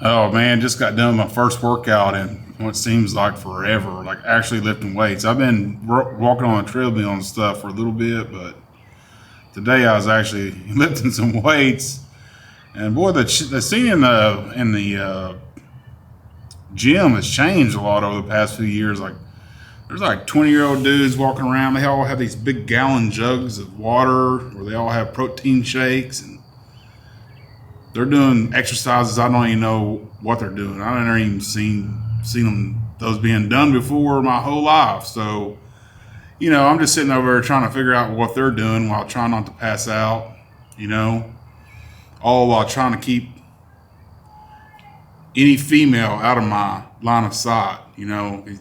Oh man, just got done my first workout in what seems like forever, like actually lifting weights. I've been walking on a treadmill and stuff for a little bit, but today I was actually lifting some weights. And boy, the scene in the gym has changed a lot over the past few years. Like there's like 20-year-old dudes walking around. They all have these big gallon jugs of water, or they all have protein shakes, and they're doing exercises. I don't even know what they're doing. I never even seen them those being done before my whole life. So, I'm just sitting over there trying to figure out what they're doing while trying not to pass out. You know, all while trying to keep any female out of my line of sight.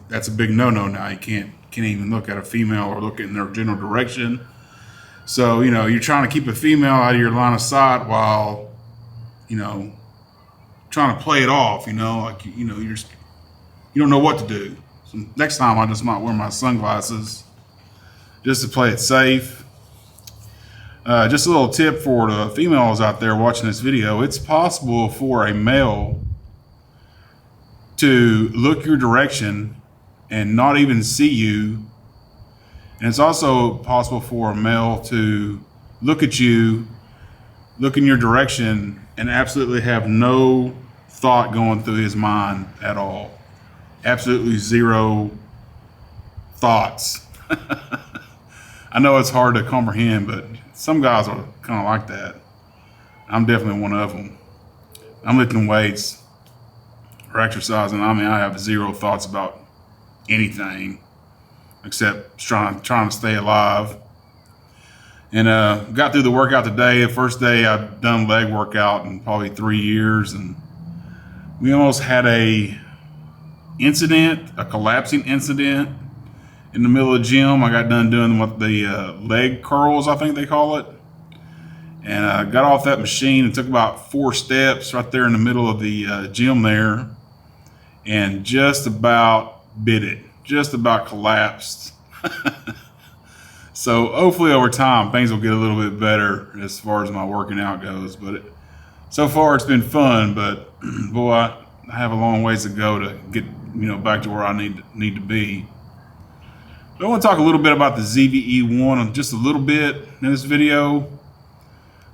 That's a big no-no now. You can't even look at a female or look in their general direction. So, you're trying to keep a female out of your line of sight while trying to play it off, like, you don't know what to do. So next time I just might wear my sunglasses just to play it safe. Just a little tip for the females out there watching this video. It's possible for a male to look your direction and not even see you. And it's also possible for a male to look at you, look in your direction, and absolutely have no thought going through his mind at all. Absolutely zero thoughts. I know it's hard to comprehend, but some guys are kind of like that. I'm definitely one of them. I'm lifting weights or exercising. I have zero thoughts about anything except trying to stay alive. And got through the workout today. The first day I've done leg workout in probably 3 years, and we almost had a collapsing incident in the middle of the gym. I got done doing the leg curls, I think they call it, and I got off that machine and took about 4 steps right there in the middle of the gym there, and just about bit it, just about collapsed. So hopefully over time things will get a little bit better as far as my working out goes. But so far it's been fun. But boy, I have a long ways to go to get back to where I need to be. But I want to talk a little bit about the ZVE1 just a little bit in this video.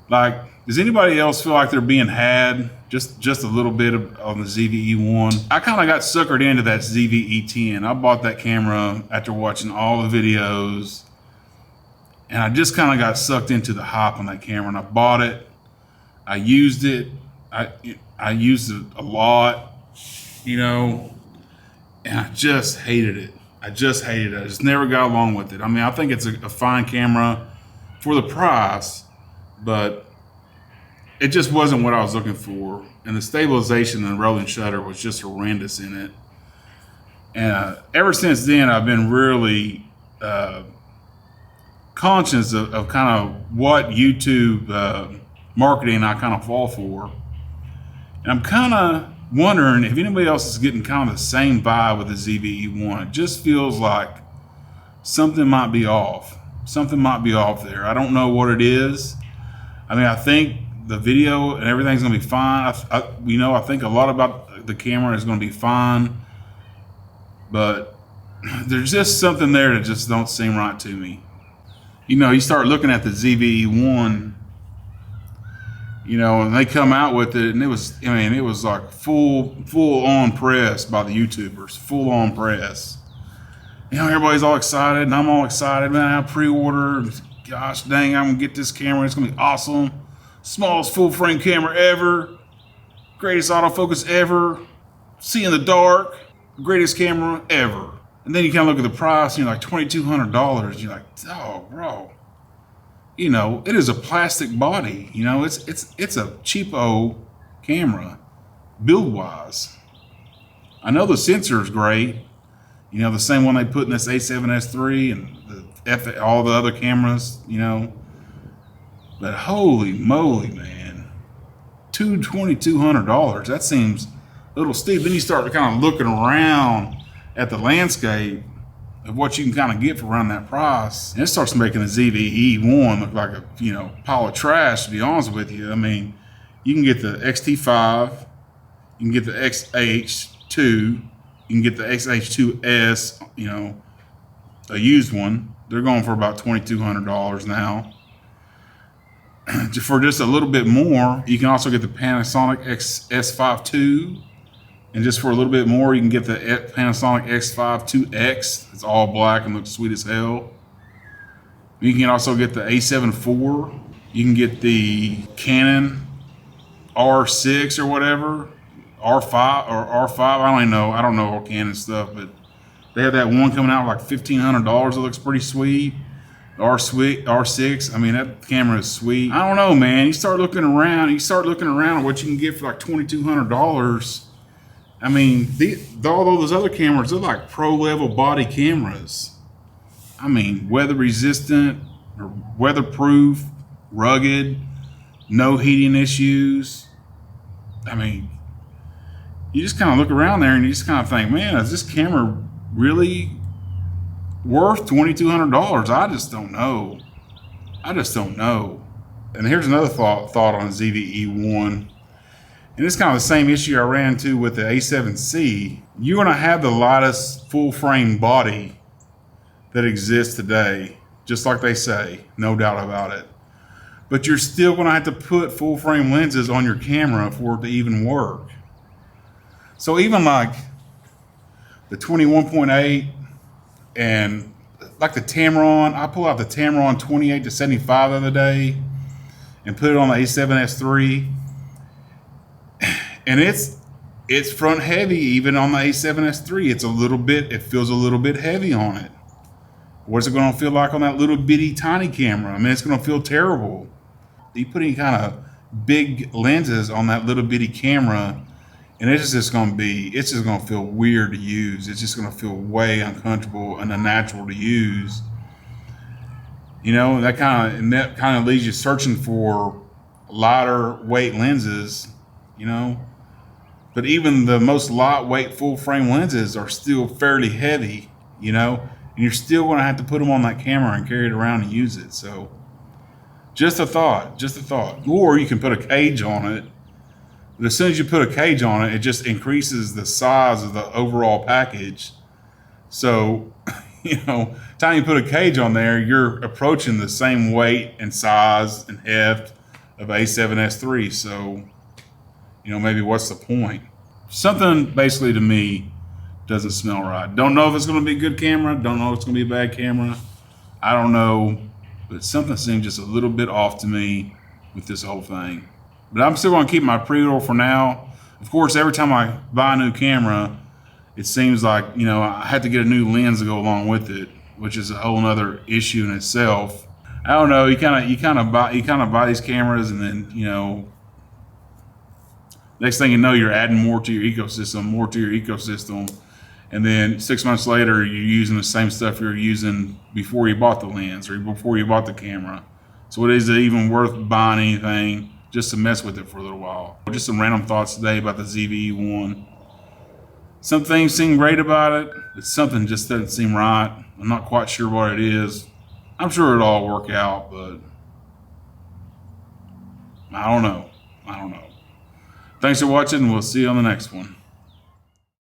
Like, does anybody else feel like they're being had just a little bit on the ZVE1? I kind of got suckered into that ZVE10. I bought that camera after watching all the videos. And I just kind of got sucked into the hype on that camera, and I bought it. I used it. I used it a lot, and I just hated it. I just never got along with it. I think it's a fine camera for the price, but it just wasn't what I was looking for. And the stabilization and rolling shutter was just horrendous in it. And ever since then, I've been really conscious of kind of what YouTube marketing I kind of fall for. And I'm kind of wondering if anybody else is getting kind of the same vibe with the ZVE1. It just feels like something might be off. Something might be off there. I don't know what it is. I think the video and everything's going to be fine. I think a lot about the camera is going to be fine. But there's just something there that just don't seem right to me. You start looking at the ZVE1, and they come out with it, and it was like full on press by the YouTubers, full on press. Everybody's all excited, and I'm all excited, man. I pre-ordered. Gosh dang, I'm gonna get this camera. It's gonna be awesome. Smallest full frame camera ever. Greatest autofocus ever. See in the dark. Greatest camera ever. And then you kind of look at the price, and you're like $2,200. You're like, oh, bro. It is a plastic body. It's a cheapo camera, build-wise. I know the sensor is great. The same one they put in this A7S III and all the other cameras. But holy moly, man, $2,200. That seems a little steep. Then you start kind of looking around at the landscape of what you can kind of get for around that price. And it starts making the ZVE1 look like a pile of trash, to be honest with you. You can get the X-T5, You can get the XH2. You can get the XH2S, a used one. They're going for about $2,200 now. For just a little bit more, you can also get the Panasonic S5 II. And just for a little bit more, you can get the Panasonic X5 IIX. It's all black and looks sweet as hell. You can also get the A7 IV. You can get the Canon R6 or whatever, R5 or R5. I don't know all Canon stuff, but they have that one coming out with like $1,500. It looks pretty sweet. R6. I mean, that camera is sweet. I don't know, man. You start looking around at what you can get for like $2,200. I mean, all those other cameras, they're like pro level body cameras. I mean, weather resistant or weatherproof, rugged, no heating issues. I mean, you just kind of look around there and you just kind of think, man, is this camera really worth $2,200? I just don't know. And here's another thought on ZV-E1. And it's kind of the same issue I ran into with the A7C. You're going to have the lightest full frame body that exists today, just like they say, no doubt about it. But you're still going to have to put full frame lenses on your camera for it to even work. So even like the 21.8 and like the Tamron, I pulled out the Tamron 28-75 the other day and put it on the A7S III. And it's front heavy even on the A7S III. It feels a little bit heavy on it. What's it going to feel like on that little bitty tiny camera? I mean, it's going to feel terrible. You put any kind of big lenses on that little bitty camera, and it's just going to feel weird to use. It's just going to feel way uncomfortable and unnatural to use. That kind of leaves you searching for lighter weight lenses. But even the most lightweight full frame lenses are still fairly heavy, and you're still going to have to put them on that camera and carry it around and use it. So just a thought. Or you can put a cage on it. But as soon as you put a cage on it, it just increases the size of the overall package. So, time you put a cage on there, you're approaching the same weight and size and heft of A7S III. So, maybe what's the point? Something basically to me doesn't smell right. Don't know if it's going to be a good camera. Don't know if it's going to be a bad camera. I don't know. But something seems just a little bit off to me with this whole thing. But I'm still going to keep my pre-roll for now. Of course, every time I buy a new camera, it seems like, I have to get a new lens to go along with it, which is a whole nother issue in itself. I don't know. You kind of buy these cameras, and then, next thing you know, you're adding more to your ecosystem. And then 6 months later, you're using the same stuff you were using before you bought the lens or before you bought the camera. So is it even worth buying anything just to mess with it for a little while? Just some random thoughts today about the ZV-E1. Some things seem great about it, but something just doesn't seem right. I'm not quite sure what it is. I'm sure it'll all work out, but I don't know. Thanks for watching, and we'll see you on the next one.